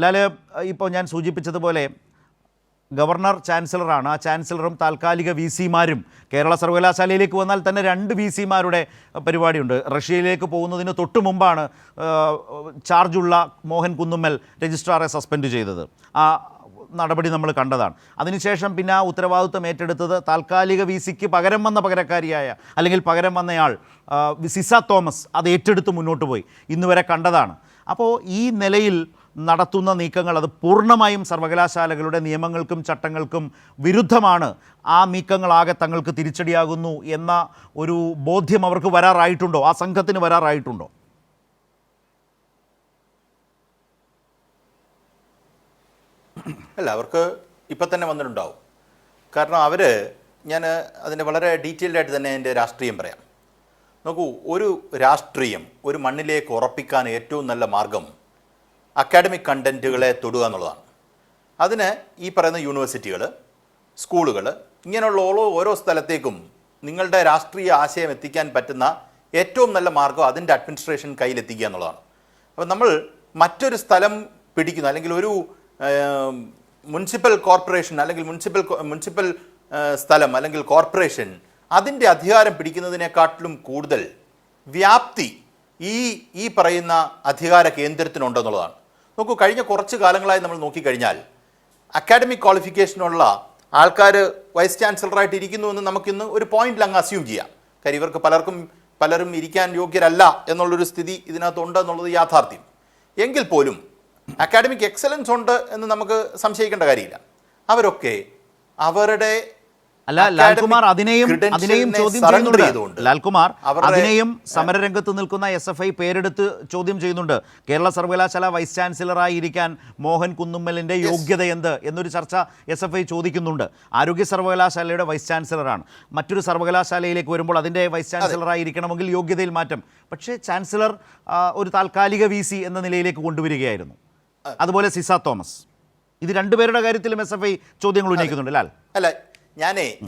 ലാല്, ഇപ്പോൾ ഞാൻ സൂചിപ്പിച്ചതുപോലെ ഗവർണർ ചാൻസലറാണ്. ആ ചാൻസലറും താൽക്കാലിക വി സിമാരും കേരള സർവകലാശാലയിലേക്ക് വന്നാൽ തന്നെ 2 വി സിമാരുടെ പരിപാടിയുണ്ട്. റഷ്യയിലേക്ക് പോകുന്നതിന് തൊട്ട് മുമ്പാണ് ചാർജുള്ള മോഹൻ കുന്നുമ്മൽ രജിസ്ട്രാറെ സസ്പെൻഡ് ചെയ്തത്. ആ നടപടി നമ്മൾ കണ്ടതാണ്. അതിനുശേഷം പിന്നെ ആ ഉത്തരവാദിത്വം ഏറ്റെടുത്തത് താൽക്കാലിക വി സിക്ക് പകരം വന്ന പകരക്കാരിയായ അല്ലെങ്കിൽ പകരം വന്നയാൾ സിസ തോമസ് അത് ഏറ്റെടുത്ത് മുന്നോട്ട് പോയി. ഇന്നുവരെ കണ്ടതാണ്. അപ്പോൾ ഈ നിലയിൽ നടത്തുന്ന നീക്കങ്ങൾ അത് പൂർണ്ണമായും സർവകലാശാലകളുടെ നിയമങ്ങൾക്കും ചട്ടങ്ങൾക്കും വിരുദ്ധമാണ്. ആ നീക്കങ്ങളാകെ തങ്ങൾക്ക് തിരിച്ചടിയാകുന്നു എന്ന ഒരു ബോധ്യം അവർക്ക് വരാറായിട്ടുണ്ടോ? ആ സംഘത്തിന് വരാറായിട്ടുണ്ടോ? അല്ല, അവർക്ക് ഇപ്പം തന്നെ വന്നിട്ടുണ്ടാവും. കാരണം ഞാൻ അതിൻ്റെ വളരെ ഡീറ്റെയിൽഡ് ആയിട്ട് തന്നെ എൻ്റെ രാഷ്ട്രീയം പറയാം. നോക്കൂ, ഒരു രാഷ്ട്രീയം ഒരു മണ്ണിലേക്ക് ഉറപ്പിക്കാൻ ഏറ്റവും നല്ല മാർഗം അക്കാഡമിക് കണ്ടൻറ്റുകളെ തൊടുക എന്നുള്ളതാണ്. അതിന് ഈ പറയുന്ന യൂണിവേഴ്സിറ്റികൾ, സ്കൂളുകൾ, ഇങ്ങനെയുള്ള ഓരോ സ്ഥലത്തേക്കും നിങ്ങളുടെ രാഷ്ട്രീയ ആശയം എത്തിക്കാൻ പറ്റുന്ന ഏറ്റവും നല്ല മാർഗം അതിൻ്റെ അഡ്മിനിസ്ട്രേഷൻ കയ്യിലെത്തിക്കുക എന്നുള്ളതാണ്. അപ്പോൾ നമ്മൾ മറ്റൊരു സ്ഥലം പിടിക്കുന്നു, അല്ലെങ്കിൽ ഒരു മുനിസിപ്പൽ കോർപ്പറേഷൻ അല്ലെങ്കിൽ മുനിസിപ്പൽ സ്ഥലം അല്ലെങ്കിൽ കോർപ്പറേഷൻ അതിൻ്റെ അധികാരം പിടിക്കുന്നതിനെക്കാട്ടിലും കൂടുതൽ വ്യാപ്തി ഈ പറയുന്ന അധികാര കേന്ദ്രത്തിനുണ്ടെന്നുള്ളതാണ്. നോക്കൂ, കഴിഞ്ഞ കുറച്ച് കാലങ്ങളായി നമ്മൾ നോക്കിക്കഴിഞ്ഞാൽ അക്കാഡമിക് ക്വാളിഫിക്കേഷനുള്ള ആൾക്കാർ വൈസ് ചാൻസലറായിട്ട് ഇരിക്കുന്നു എന്ന് നമുക്കിന്ന് ഒരു പോയിന്റിൽ അങ്ങ് അസ്യൂം ചെയ്യാം. കാര്യം ഇവർക്ക് പലരും ഇരിക്കാൻ യോഗ്യരല്ല എന്നുള്ളൊരു സ്ഥിതി ഇതിനകത്തുണ്ട് എന്നുള്ളത് യാഥാർത്ഥ്യം. എങ്കിൽ പോലും അക്കാഡമിക് എക്സലൻസ് ഉണ്ട് എന്ന് നമുക്ക് സംശയിക്കേണ്ട കാര്യമില്ല. അവരൊക്കെ അവരുടെ അല്ല ലാൽകുമാർ, അതിനെയും ചോദ്യം ചെയ്യുന്നുണ്ട്. ലാൽകുമാർ, അതിനെയും സമരരംഗത്ത് നിൽക്കുന്ന SFI പേരെടുത്ത് ചോദ്യം ചെയ്യുന്നുണ്ട്. കേരള സർവകലാശാല വൈസ് ചാൻസലറായി ഇരിക്കാൻ മോഹൻ കുന്നുമ്മലിൻ്റെ യോഗ്യത എന്നൊരു ചർച്ച SFI ചോദിക്കുന്നുണ്ട്. ആരോഗ്യ സർവകലാശാലയുടെ വൈസ് ചാൻസലറാണ്. മറ്റൊരു സർവകലാശാലയിലേക്ക് വരുമ്പോൾ അതിൻ്റെ വൈസ് ചാൻസലറായി ഇരിക്കണമെങ്കിൽ യോഗ്യതയിൽ മാറ്റം. പക്ഷേ ചാൻസലർ ഒരു താൽക്കാലിക VC എന്ന നിലയിലേക്ക് കൊണ്ടുവരികയായിരുന്നു. അതുപോലെ സിസ തോമസ്. ഇത് രണ്ടുപേരുടെ കാര്യത്തിലും SFI ചോദ്യങ്ങൾ ഉന്നയിക്കുന്നുണ്ട്. ലാൽ, അല്ല,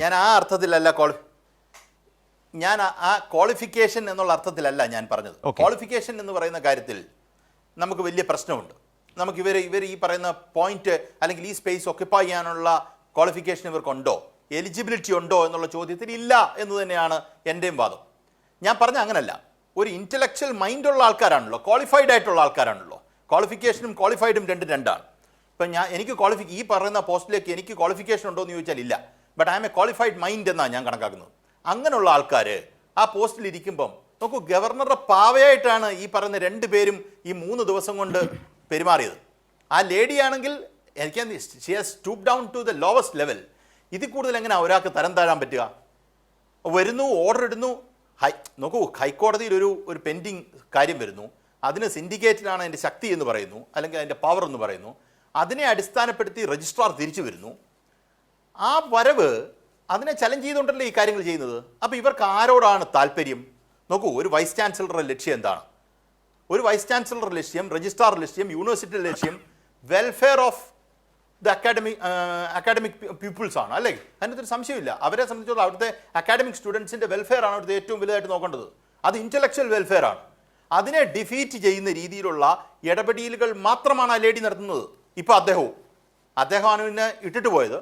ഞാൻ ആ അർത്ഥത്തിലല്ല ഞാൻ ആ ക്വാളിഫിക്കേഷൻ എന്നുള്ള അർത്ഥത്തിലല്ല ഞാൻ പറഞ്ഞത്. ക്വാളിഫിക്കേഷൻ എന്ന് പറയുന്ന കാര്യത്തിൽ നമുക്ക് വലിയ പ്രശ്നമുണ്ട്. നമുക്ക് ഇവർ ഈ പറയുന്ന പോയിന്റ് അല്ലെങ്കിൽ ഈ സ്പേസ് ഒക്യുപ്പൈ ചെയ്യാനുള്ള ക്വാളിഫിക്കേഷൻ ഇവർക്കുണ്ടോ, എലിജിബിലിറ്റി ഉണ്ടോ എന്നുള്ള ചോദ്യത്തിൽ ഇല്ല എന്ന് തന്നെയാണ് എൻ്റെയും വാദം. ഞാൻ പറഞ്ഞ അങ്ങനല്ല. ഒരു ഇൻ്റലക്ച്വൽ മൈൻഡുള്ള ആൾക്കാരാണല്ലോ, ക്വാളിഫൈഡ് ആയിട്ടുള്ള ആൾക്കാരാണല്ലോ. ക്വാളിഫിക്കേഷനും ക്വാളിഫൈഡും രണ്ടാണ്. ഇപ്പം എനിക്ക് ഈ പറയുന്ന പോസ്റ്റിലേക്ക് എനിക്ക് ക്വാളിഫിക്കേഷൻ ഉണ്ടോ എന്ന് ചോദിച്ചാൽ ഇല്ല. But I M A qualified mind എന്നാണ് ഞാൻ കണക്കാക്കുന്നത്. അങ്ങനെയുള്ള ആൾക്കാർ ആ പോസ്റ്റിൽ ഇരിക്കുമ്പം നോക്കൂ, ഗവർണറുടെ പാവയായിട്ടാണ് ഈ പറയുന്ന 2 പേരും ഈ 3 ദിവസം കൊണ്ട് പെരുമാറിയത്. ആ ലേഡിയാണെങ്കിൽ she has stoop down to the lowest level. ഇതിൽ കൂടുതൽ എങ്ങനെ ഒരാൾക്ക് തരം താഴാൻ പറ്റുക? വരുന്നു, ഓർഡർ ഇടുന്നു. നോക്കൂ, ഹൈക്കോടതിയിൽ ഒരു പെൻഡിങ് കാര്യം വരുന്നു. അതിന് സിൻഡിക്കേറ്റിലാണ് അതിൻ്റെ ശക്തി എന്ന് പറയുന്നു, അല്ലെങ്കിൽ അതിൻ്റെ പവർ എന്ന് പറയുന്നു. അതിനെ അടിസ്ഥാനപ്പെടുത്തി രജിസ്ട്രാർ തിരിച്ചു വരുന്നു. ആ വരവ് അതിനെ ചലഞ്ച് ചെയ്തുകൊണ്ടല്ലേ ഈ കാര്യങ്ങൾ ചെയ്യുന്നത്. അപ്പോൾ ഇവർക്ക് ആരോടാണ് താല്പര്യം? നോക്കൂ, ഒരു വൈസ് ചാൻസലറുടെ ലക്ഷ്യം എന്താണ്? ഒരു വൈസ് ചാൻസലറുടെ ലക്ഷ്യം, രജിസ്ട്രാർ ലക്ഷ്യം, യൂണിവേഴ്സിറ്റിയുടെ ലക്ഷ്യം welfare of the academic peoples ആണ്, അല്ലേ? അതിനകത്തൊരു സംശയമില്ല. അവരെ സംബന്ധിച്ചിടത്തോളം അവിടുത്തെ അക്കാഡമിക് സ്റ്റുഡൻസിൻ്റെ വെൽഫെയർ ആണ് അവിടുത്തെ ഏറ്റവും വലുതായിട്ട് നോക്കേണ്ടത്. അത് ഇൻ്റലക്ച്വൽ വെൽഫെയർ ആണ്. അതിനെ ഡിഫീറ്റ് ചെയ്യുന്ന രീതിയിലുള്ള ഇടപെടലുകൾ മാത്രമാണ് ആ ലേഡി നടത്തുന്നത്. ഇപ്പോൾ അദ്ദേഹമാണ് പിന്നെ ഇട്ടിട്ട് പോയത്.